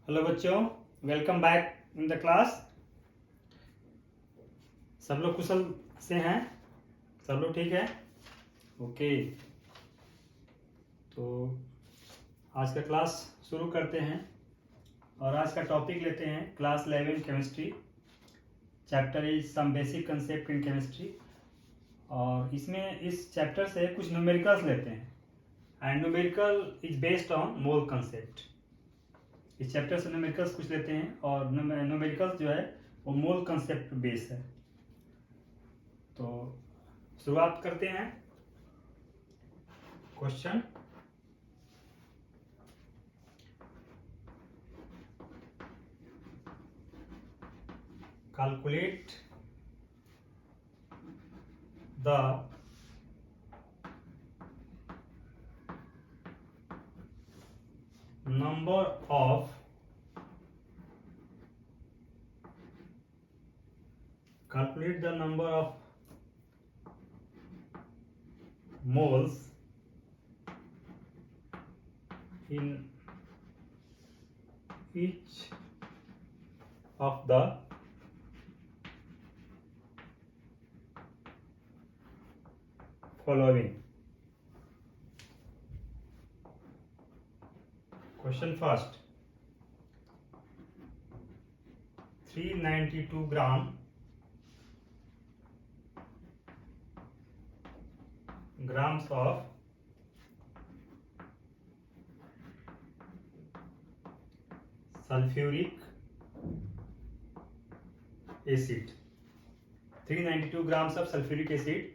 Hello बच्चों, welcome back in the class. सब लोग कुशल से हैं? सब लोग ठीक है? ओके, तो आज का क्लास शुरू करते हैं और आज का टॉपिक लेते हैं class 11 chemistry. Chapter is some basic concept in chemistry. और इसमें इस चैप्टर से कुछ न्यूमेरिकल्स लेते हैं and numerical is based on mole concept. इस चैप्टर से न्यूमेरिकल्स कुछ लेते हैं और न्यूमेरिकल्स जो है वो मोल कंसेप्ट बेस है। तो शुरुआत करते हैं। Question, calculate the number of moles in each of the following. Question first, 392 grams of sulphuric acid. 392 grams of sulphuric acid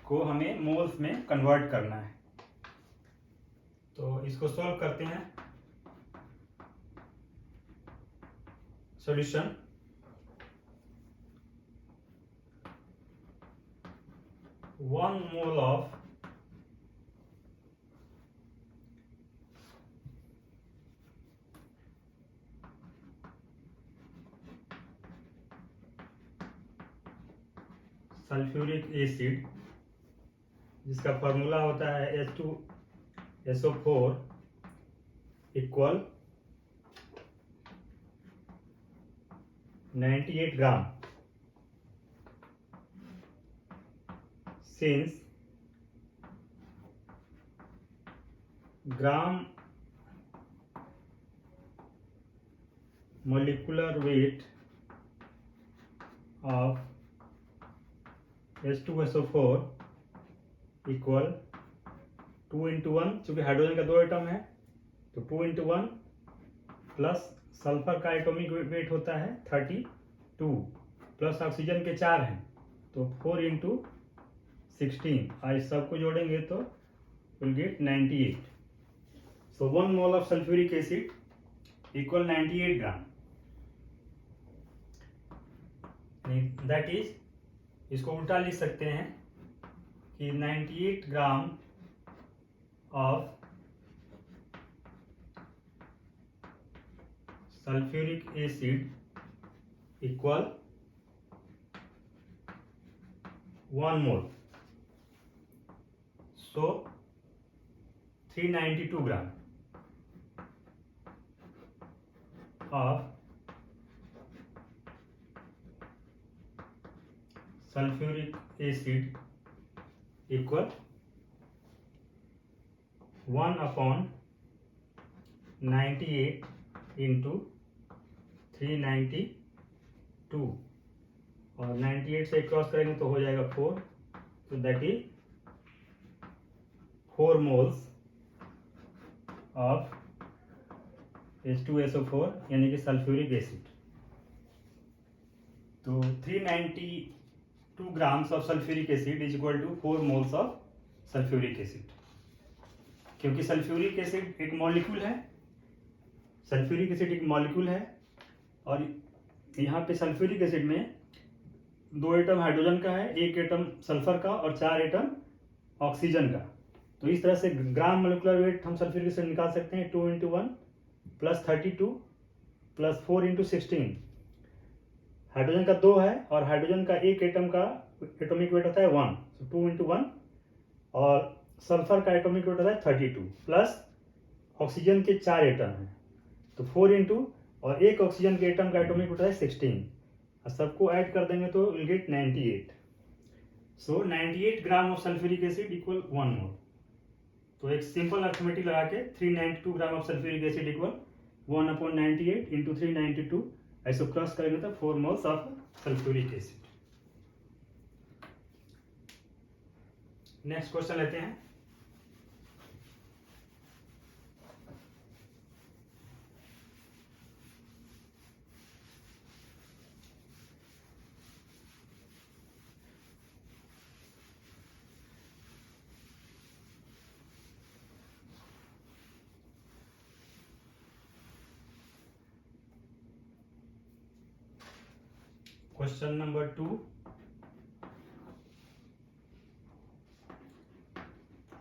को हमें मोल्स में कन्वर्ट करना है। तो इसको सॉल्व करते हैं। Solution, one mole of sulphuric acid, जिसका फॉर्मूला होता है H2SO4 equal 98 gram. Since gram molecular weight of H2SO4 equal 2 into 1, चूंकि हाइड्रोजन का 2 एटम है तो 2 into 1 प्लस सल्फर का एटॉमिक वेट होता है 32 प्लस ऑक्सीजन के 4 हैं तो 4 into 16। आज सबको जोड़ेंगे तो will get 98। So 1 mole of sulphuric acid equal 98 gram. That is, इसको उल्टा लिख सकते हैं कि 98 gram of sulphuric acid equal 1 mole. So 392 gram of sulphuric acid equal 1/98 into 392 और 98 से क्रॉस करेंगे तो हो जाएगा 4। तो that is 4 moles of H2SO4 यानी कि सल्फ्यूरिक एसिड। तो 392 grams of sulphuric acid is equal to 4 moles of sulphuric acid. क्योंकि सल्फ्यूरिक एसिड एक मॉलिक्यूल है, सल्फ्यूरिक एसिड एक मॉलिक्यूल है और यहाँ पे सल्फ्यूरिक एसिड में 2 एटम हाइड्रोजन का है, 1 एटम सल्फर का और 4 एटम ऑक्सीजन का। तो इस तरह से ग्राम मोलिकुलर वेट हम सल्फ्यूरिक एसिड निकाल सकते हैं 2 into 1 plus 32 plus 4 into 16। Hydrogen का 2 है और हाइड्रोजन का 1 एटम का एटॉमिक वेट होता है 1, तो 2 into 1 और सल्फर का एटॉमिक वेट होता है 32 प्लस ऑक्सीजन के 4 एटम हैं तो 4 into और एक ऑक्सीजन के एटम का एटॉमिक होता है 16, और सबको ऐड कर देंगे तो will get 98. So 98 gram of sulphuric acid equal 1 मोल. तो एक सिंपल अर्थमेटिक लगा के 392 gram of sulphuric acid equal 1/98 into 392, ऐसे क्रॉस करेंगे तो 4 moles of sulphuric acid. Next question लेते हैं. Question number 2.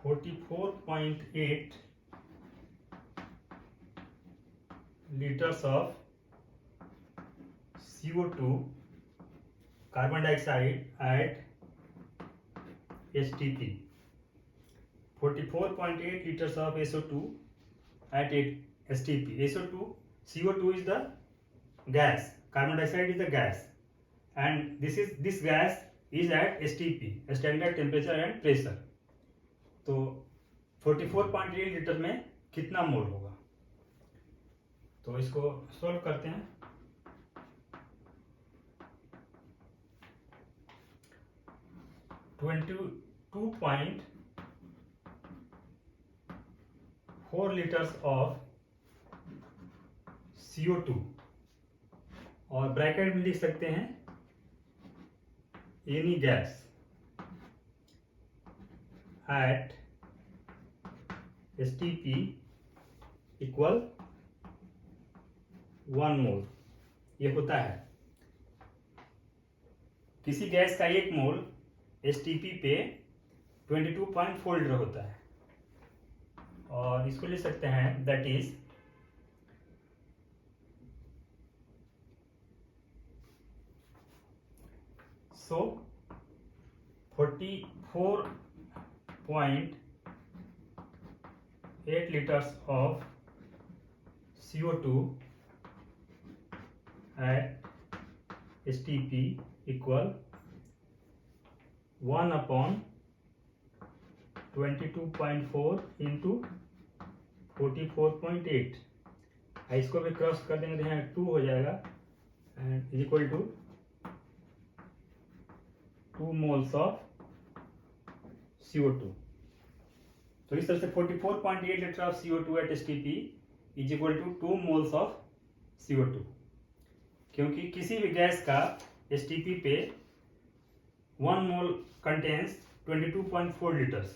44.8 liters of CO2 carbon dioxide at STP. 44.8 liters of SO2 at STP. SO2, CO2 is the gas, carbon dioxide is the gas, and this gas is at STP, standard temperature and pressure. तो 44.8 litre में कितना मोल होगा? तो इसको solve करते हैं. Twenty 2.4 litres of CO2, और bracket में लिख सकते हैं any gas at STP equal 1 मोल. ये होता है किसी गैस का 1 मोल STP पे 22.4 लीटर होता है, और इसको लिख सकते हैं that is so 44.8 liters of CO2 at STP equal 1/22.4 into 44.8. इसको भी क्रॉस कर देंगे तो यहाँ 2 हो जाएगा, and equal to 2 moles of CO2. तो इस तरह से 44.8 litre of CO2 at STP is equal to 2 moles of CO2, क्योंकि किसी भी गैस का STP पे 1 mole contains 22.4 litres.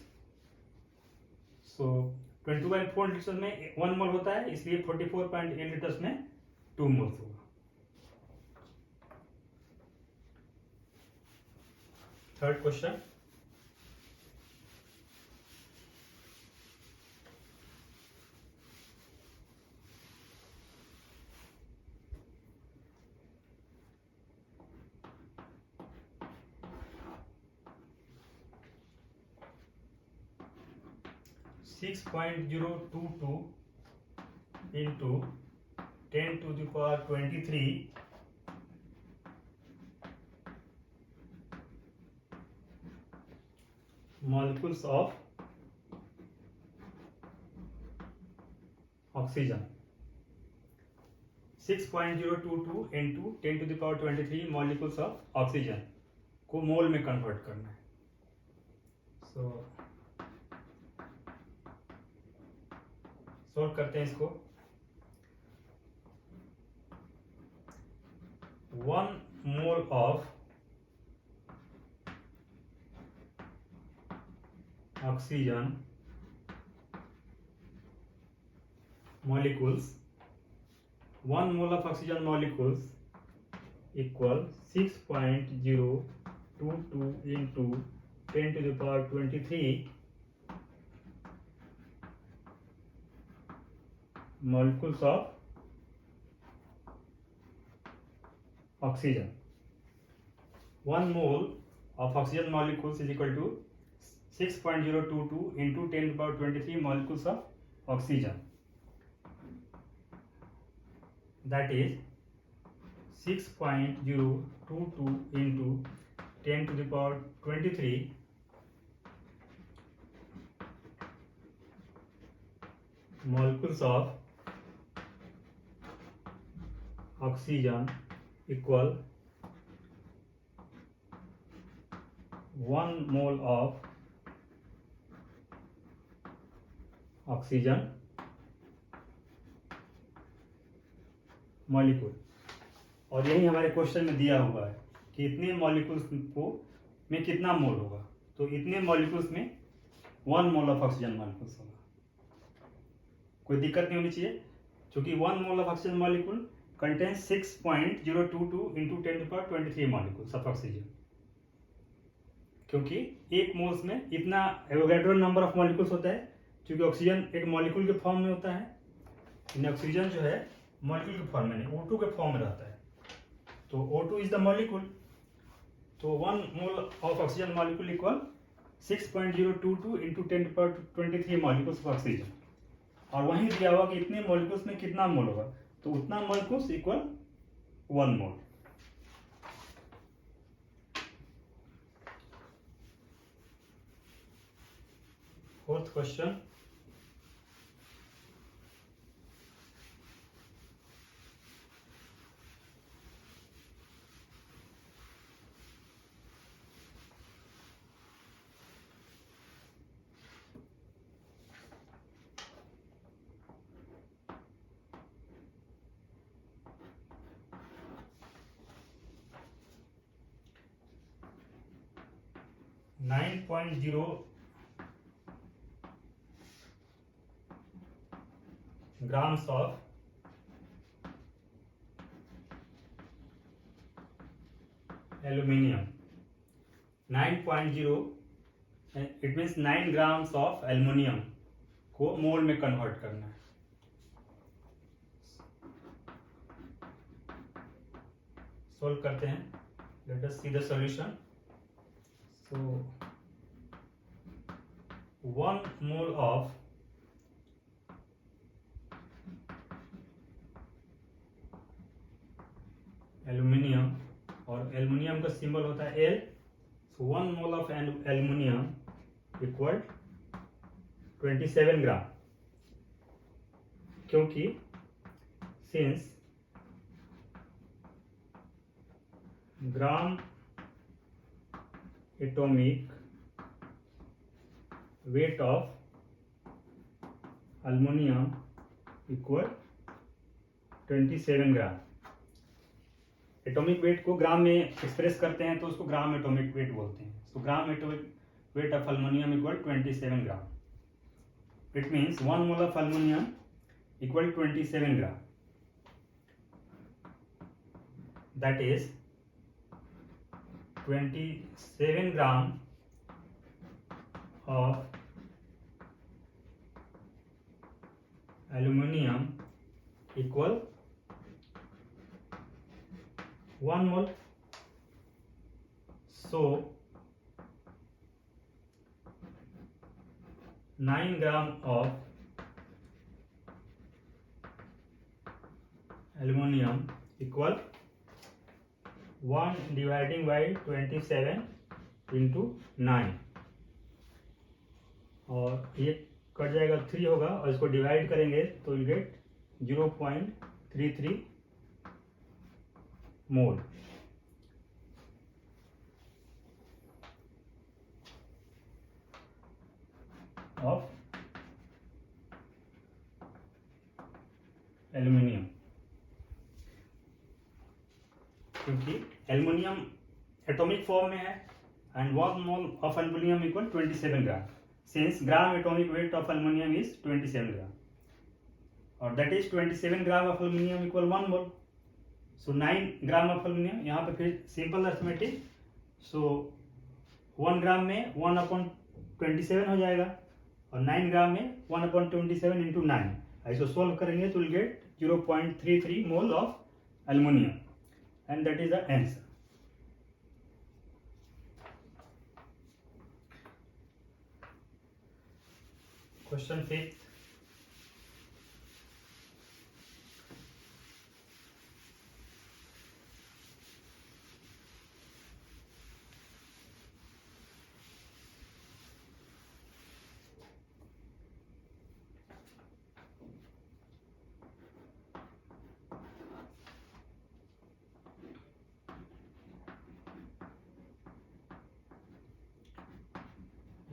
So 22.4 litres में 1 मोल होता है, इसलिए 44.8 लीटर्स में 2 मोल्स होगा. Third question. Six 6.022 into 10 to the power 23 molecules of oxygen. 6.022 into 10 to the power 23 molecules of oxygen को मोल में कन्वर्ट करना है. सो सॉल्व करते हैं इसको. 1 mole of oxygen molecules, 1 mole of oxygen molecules equal 6.022 into 10 to the power 23 molecules of oxygen. 1 mole of oxygen molecules is equal to 6.022 into 10 to the power 23 molecules of oxygen. that is 6.022 into 10 to the power 23 molecules of oxygen equal 1 mole of oxygen molecule. और यही हमारे question में दिया हुआ है कि इतने molecules को में कितना मोल होगा, तो इतने मॉलिक्यूल्स में 1 मोल ऑफ ऑक्सीजन मॉलिक्यूल्स होगा। कोई दिक्कत नहीं होनी चाहिए, क्योंकि 1 mole of oxygen molecule contain 6.022 into 10 to power 23 molecules of oxygen, क्योंकि एक मोल्स में इतना एवोगैड्रो नंबर ऑफ मॉलिक्यूल्स होता है, क्योंकि ऑक्सीजन एक मॉलिक्यूल के फॉर्म में होता है, ऑक्सीजन जो है मॉलिक्यूल के फॉर्म में नहीं, O2 के फॉर्म में रहता है। तो O2 इज द मॉलिक्यूल, तो 1 mole of oxygen molecule equal 6.022 into 10 to power 23 molecules of oxygen. और वहीं दिया हुआ कि इतने मॉलिक्यूल्स में कितना मोल होगा, तो उतना molecules equal 1 mole. Fourth question, .0 grams of aluminium. 9.0 it means 9 grams of aluminium को मोल में कन्वर्ट करना है। सोल्व करते हैं, let us see the solution. So 1 mole of aluminium, और एल्युमिनियम का सिंबल होता है L, so 1 mole of aluminium equal 27 ग्राम, क्योंकि since gram atomic weight of aluminium equal 27 gram. Atomic wait को ग्राम में एक्सप्रेस करते हैं तो उसको ग्राम एटॉमिक वेट बोलते हैं। तो ग्राम atomic weight of aluminium equal 27 gram. It means 1 mole of aluminium equal 27 gram, that is 27 gram of aluminium equal 1 mole. So 9 gram of aluminum equal 1 dividing by 27 into 9, और ये cut जाएगा 3 होगा, और इसको divide करेंगे तो will get 0.33 mole. Of aluminium, क्योंकि aluminium atomic form में है, and 1 mole of aluminium equal 27 gram, since gram atomic weight of aluminium is 27 ग्राम, और that is 27 gram of aluminium equal 1 mole. So 9 gram of aluminium, यहाँ पे फिर simple arithmetic, सो 1 ग्राम में 1/27 हो जाएगा, और 9 ग्राम में 1/27 इंटू 9, ऐसे सोल्व करेंगे तो will get 0.33 mole of aluminium, and that is the answer. Question 5,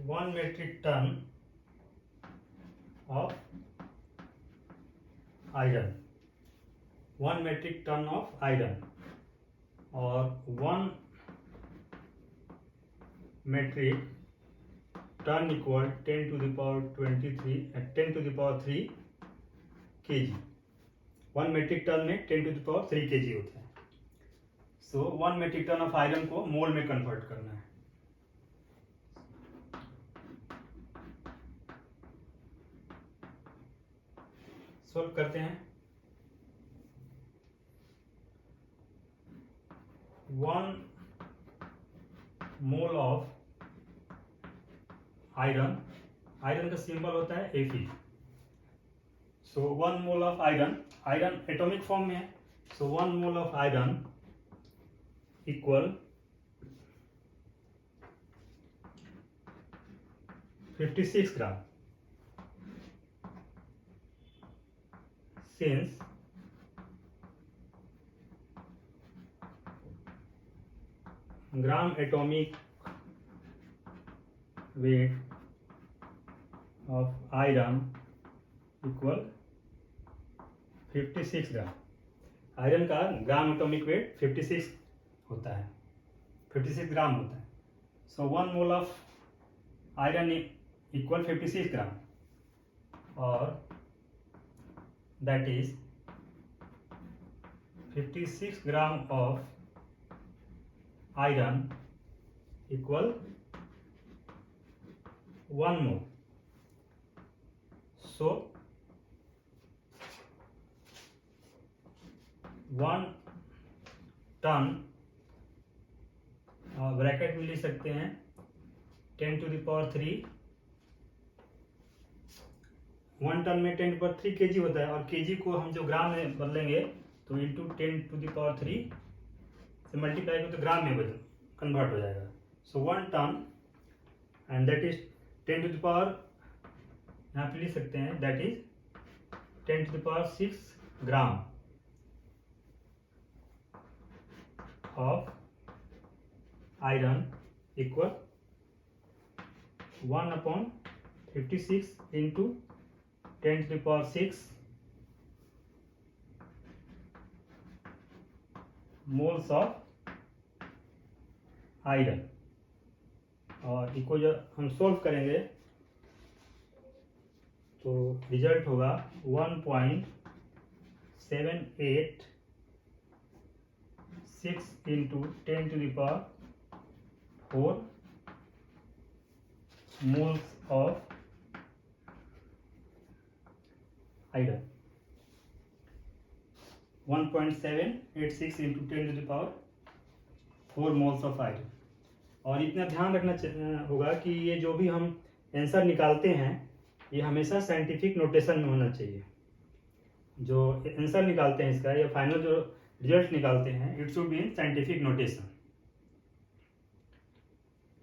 1 metric ton of iron, 1 metric ton of iron, और 1 metric ton equal 10 to the power 23 10 to the power 3 kg। 1 metric ton में 10 to the power 3 kg होता है। So 1 metric ton of iron को मोल में convert करना है। Solve करते हैं। 1 मोल ऑफ आयरन, आयरन का सिंबल होता है Fe। So 1 mole of iron, iron atomic form में है, so 1 mole of iron equal 56 gram. Since gram atomic weight of iron equal 56 gram. Iron का ग्राम एटॉमिक वेट 56 होता है, 56 ग्राम होता है। So 1 mole of iron equal 56 gram, और that is 56 gram of iron equal 1 mole. So 1 ton, bracket में लिख सकते हैं 10 to the power 3। 1 टन में 10 to the power 3 kg होता है, और kg को हम जो ग्राम में बदलेंगे तो इंटू 10 to the power 3 से मल्टीप्लाई करें तो ग्राम में कन्वर्ट हो जाएगा। So 1 ton and that is 10 to the power, यहाँ पे लिख सकते हैं that is 10 to the power 6 gram of iron equal 1/56 into 10 to the power 6 moles of iron. और इसको जब हम सोल्व करेंगे तो रिजल्ट होगा 1.786 into 10 to the power 4 moles of iron। 1.786 into 10 to the power 4 moles of iron। और इतना ध्यान रखना होगा कि ये जो भी हम आंसर निकालते हैं ये हमेशा साइंटिफिक नोटेशन में होना चाहिए। जो आंसर निकालते हैं इसका या फाइनल जो रिजल्ट निकालते हैं it should be in scientific notation.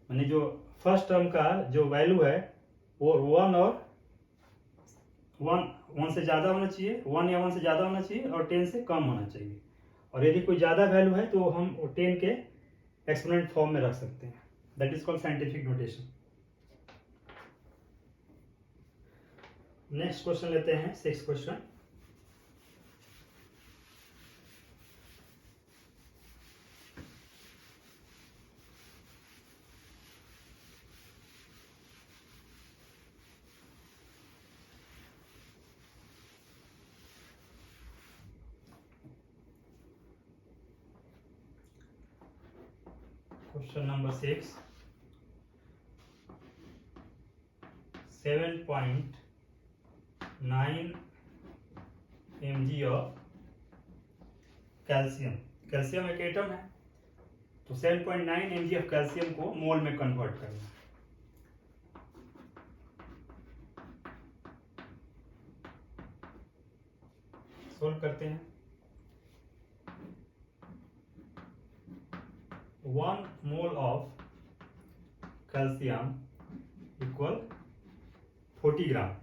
माने जो फर्स्ट टर्म का जो वैल्यू है वो 1 और 1 से ज़्यादा होना चाहिए, 1 या 1 से ज़्यादा होना चाहिए, और 10 से कम होना चाहिए। और यदि कोई ज़्यादा वैल्यू है तो हम 10 के एक्सपोनेंट फॉर्म में रख सकते हैं। That is called scientific notation. Next question लेते हैं, 6th question. Question number 6, 7.9 mg of calcium. Calcium एक एटम है, तो 7.9 mg ऑफ कैल्शियम को मोल में कन्वर्ट करना है। सोल्व करते हैं। 1 mole of calcium equal 40 gram.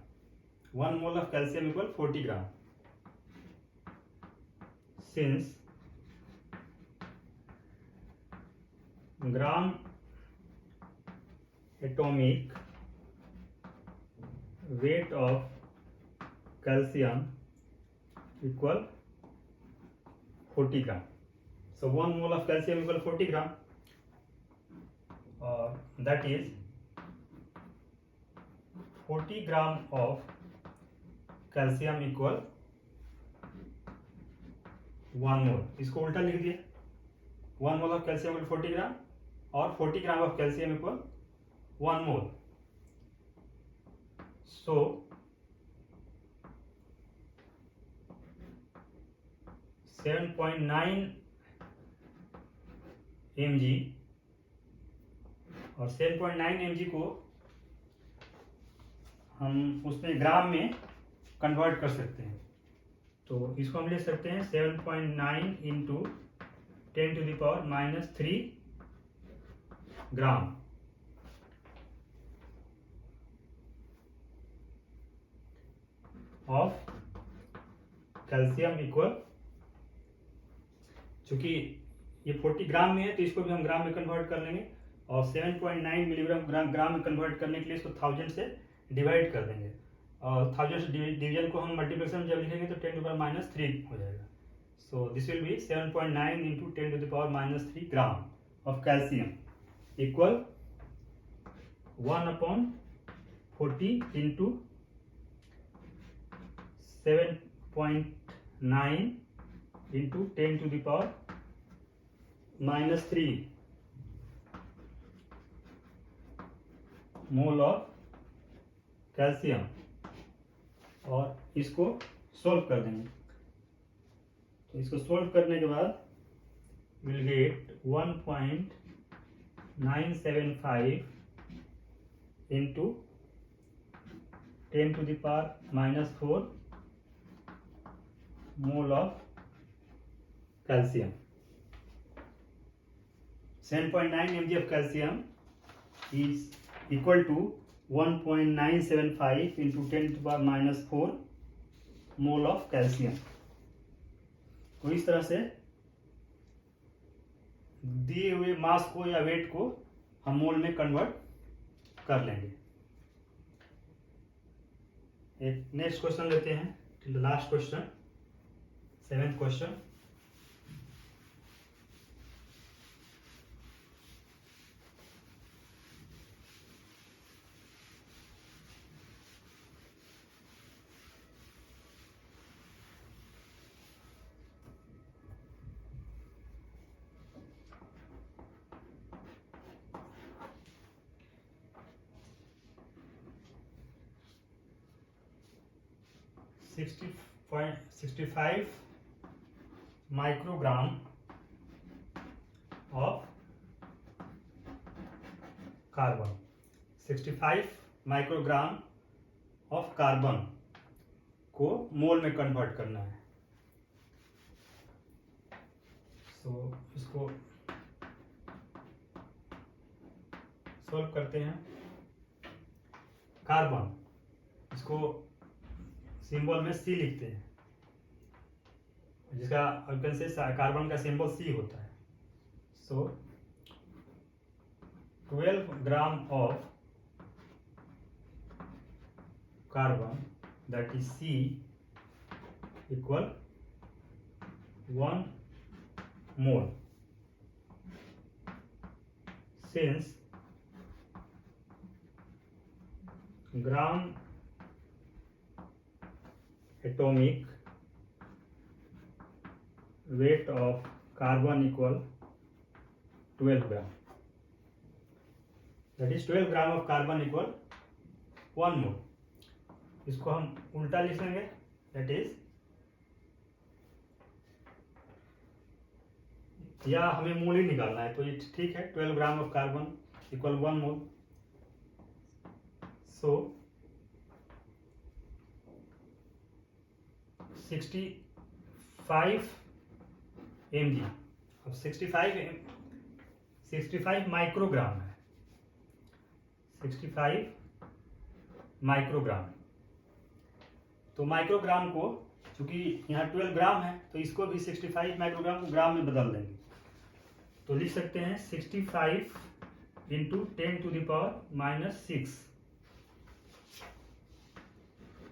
1 mole of calcium equal 40 gram. Since gram atomic weight of calcium equal 40 gram. So 1 mole of calcium equal 40 gram. That is 40 gram of calcium equal 1 mole. इसको उल्टा लिख दिया, 1 mole of calcium equal 40 gram और 40 gram of calcium equal 1 mole. So 7.9 mg और 7.9 mg को हम उसमें ग्राम में कन्वर्ट कर सकते हैं। तो इसको हम लिख सकते हैं 7.9 into 10⁻³ gram of calcium equal, चूंकि ये 40 ग्राम में है तो इसको भी हम ग्राम में कन्वर्ट कर लेंगे और 7.9 मिलीग्राम ग्राम में कन्वर्ट करने के लिए इसको 1000 से डिवाइड कर देंगे और 1000 से डिवीजन को हम मल्टीप्लिकेशन जब लिखेंगे तो 10⁻³ हो जाएगा। So this will be 7.9 into 10⁻³ gram of calcium equal 1/40 into 7.9 into 10⁻³ mole of calcium और इसको सोल्व कर देंगे। तो इसको सोल्व करने के बाद will get 1.975 into 10⁻⁴ mole of calcium. 7.9 mg of calcium is equal to 1.975 into 10⁻⁴ mole of calcium. तो इस तरह से दिए हुए मास को या वेट को हम मोल में कन्वर्ट कर लेंगे। एक नेक्स्ट क्वेश्चन लेते हैं, last question, 7th question. $65 microgram of carbon, 65 microgram of carbon को मोल में कन्वर्ट करना है। सो इसको सॉल्व करते हैं। कार्बन, इसको सिंबल में C लिखते हैं, जिसका ऑर्गन से कार्बन का सिंबल C होता है। सो 12 gram of carbon that is C equal 1 mole. Since gram atomic weight of carbon equal 12 gram, that is 12 gram of carbon equal 1 mole। इसको हम उल्टा लिख लेंगे, that is, या हमें मोल ही निकालना है तो ये ठीक है, 12 gram of carbon equal 1 mole. So 65 mg, अब 65 माइक्रोग्राम है, 65 माइक्रोग्राम। तो माइक्रोग्राम को, चूंकि यहाँ 12 ग्राम है तो इसको भी 65 माइक्रोग्राम को ग्राम में बदल देंगे। तो लिख सकते हैं 65 into 10⁻⁶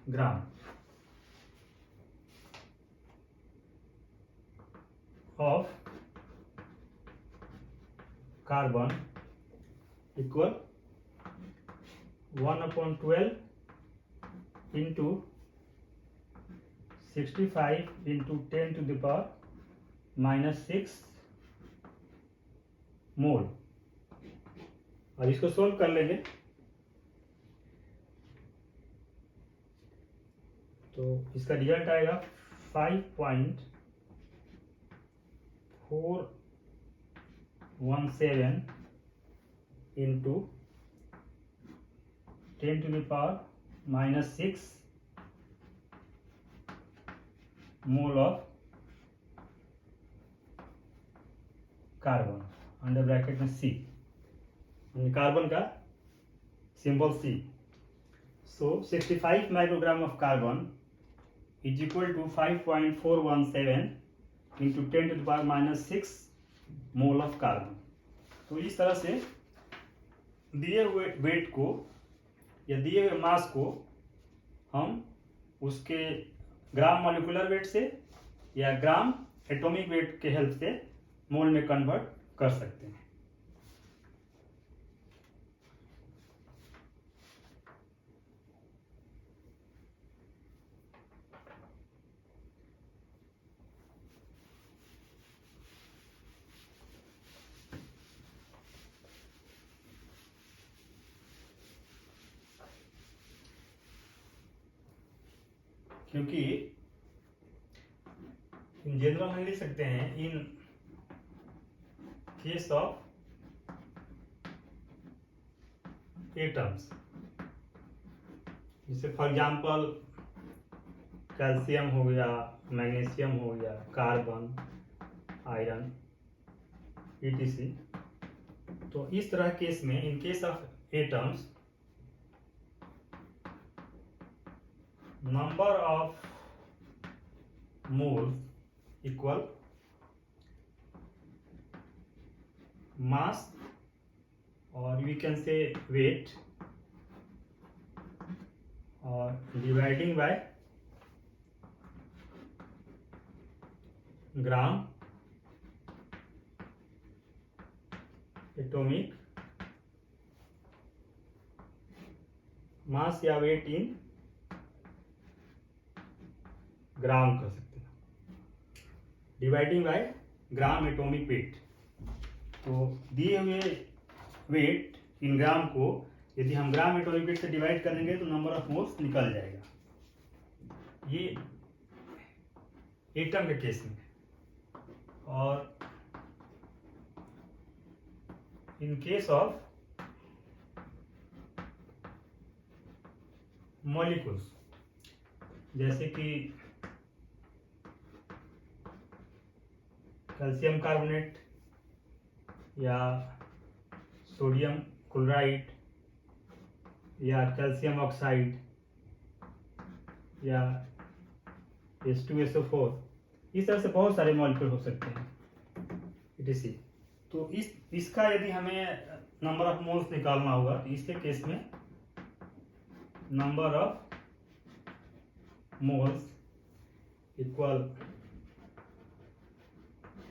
gram of carbon equal 1/12 into 65 into 10⁻⁻6 मोल। अब इसको सोल्व कर लेंगे तो इसका रिजल्ट आएगा 5.417 into 10⁻⁻6 mole of carbon under bracket में सी, कार्बन का symbol C. So 65 microgram of carbon is equal to 5.417 into 10⁻⁻6 mole of carbon. तो इस तरह से दिए हुए वेट को या दिए हुए मास को हम उसके ग्राम मॉलिक्यूलर वेट से या ग्राम एटॉमिक वेट के हेल्प से मोल में कन्वर्ट कर सकते हैं। क्योंकि इन जनरल हम लिख सकते हैं इन केस ऑफ एटम्स, जैसे फॉर एग्जांपल कैल्शियम हो गया, मैग्नीशियम हो गया, कार्बन, आयरन etc। तो इस तरह केस में in case of atoms number of moles equal mass or we can say weight or dividing by gram atomic mass या weight in ग्राम कर सकते हैं, dividing by gram atomic weight. तो दिए हुए वेट इन ग्राम को यदि हम ग्राम एटॉमिक वेट से डिवाइड करेंगे तो नंबर ऑफ मोल्स निकल जाएगा। ये एटम के केस में। और इन केस ऑफ मॉलिक्यूल्स जैसे कि कैल्शियम कार्बोनेट या सोडियम क्लोराइड या कैल्शियम ऑक्साइड या H2SO4, इस तरह से बहुत सारे मॉलिक्यूल हो सकते हैं etc। तो इसका यदि हमें नंबर ऑफ मोल्स निकालना होगा तो इसके केस में number of moles equal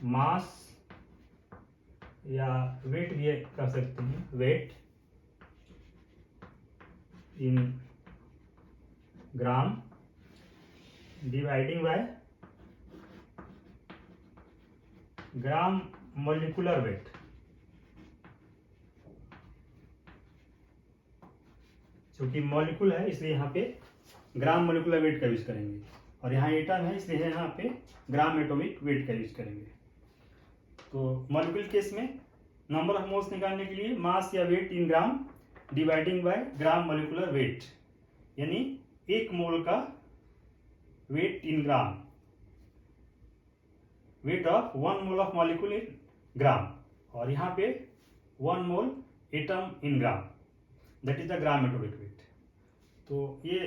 mass या वेट भी कर सकते हैं, weight in gram dividing by gram molecular weight. क्योंकि मॉलिक्यूल है इसलिए यहाँ पे ग्राम मॉलिक्यूलर वेट का यूज करेंगे और यहाँ एटम है इसलिए यहाँ पे ग्राम एटॉमिक वेट का यूज करेंगे। तो मॉलिक्यूल केस में नंबर ऑफ मोल्स निकालने के लिए मास या weight in gram dividing by gram molecular weight, यानी एक मोल का weight in gram, weight of 1 mole of molecule in gram, और यहाँ पे 1 mole atom in gram, that is the gram atomic weight. तो ये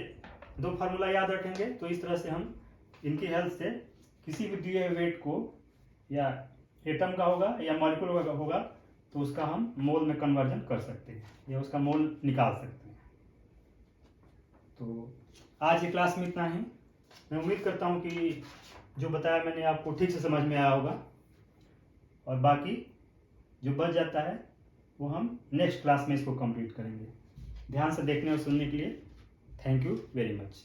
दो फार्मूला याद रखेंगे तो इस तरह से हम इनकी हेल्प से किसी भी दिए वेट को या एटम का होगा या मॉलिक्यूल का होगा तो उसका हम मोल में कन्वर्जन कर सकते हैं या उसका मोल निकाल सकते हैं। तो आज की क्लास में इतना ही। मैं उम्मीद करता हूँ कि जो बताया मैंने आपको ठीक से समझ में आया होगा, और बाकी जो बच जाता है वो हम नेक्स्ट क्लास में इसको कंप्लीट करेंगे। ध्यान से देखने और सुनने के लिए थैंक यू वेरी मच।